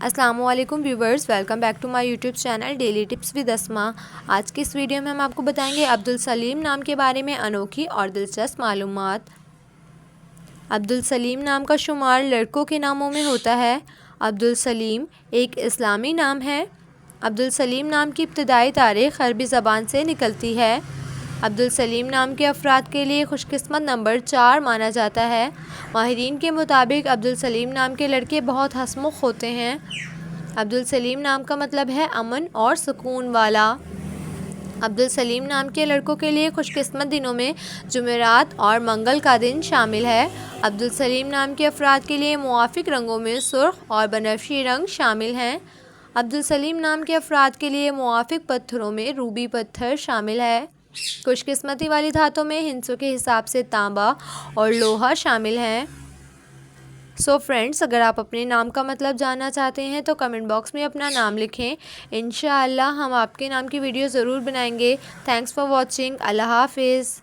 السلام علیکم viewers, welcome back to my YouTube channel daily tips with Asma. آج کی اس ویڈیو میں ہم آپ کو بتائیں گے عبدالسلیم نام کے بارے میں انوکھی اور دلچسپ معلومات۔ عبدالسلیم نام کا شمار لڑکوں کے ناموں میں ہوتا ہے۔ عبدالسلیم ایک اسلامی نام ہے۔ عبدالسلیم نام کی ابتدائی تاریخ عربی زبان سے نکلتی ہے۔ عبدالسلیم نام کے افراد کے لیے خوش قسمت نمبر 4 مانا جاتا ہے۔ ماہرین کے مطابق عبدالسلیم نام کے لڑکے بہت ہنسمکھ ہوتے ہیں۔ عبدالسلیم نام کا مطلب ہے امن اور سکون والا۔ عبدالسلیم نام کے لڑکوں کے لیے خوش قسمت دنوں میں جمعرات اور منگل کا دن شامل ہے۔ عبدالسلیم نام کے افراد کے لیے موافق رنگوں میں سرخ اور بنفشی رنگ شامل ہیں۔ عبدالسلیم نام کے افراد کے لیے موافق پتھروں میں روبی پتھر شامل ہے۔ خوش قسمتی والی دھاتوں میں ہندسوں کے حساب سے تانبا اور لوہا شامل ہیں۔ سو فرینڈز، اگر آپ اپنے نام کا مطلب جاننا چاہتے ہیں تو کمنٹ باکس میں اپنا نام لکھیں۔ انشاءاللہ ہم آپ کے نام کی ویڈیو ضرور بنائیں گے۔ Thanks for watching. اللہ حافظ۔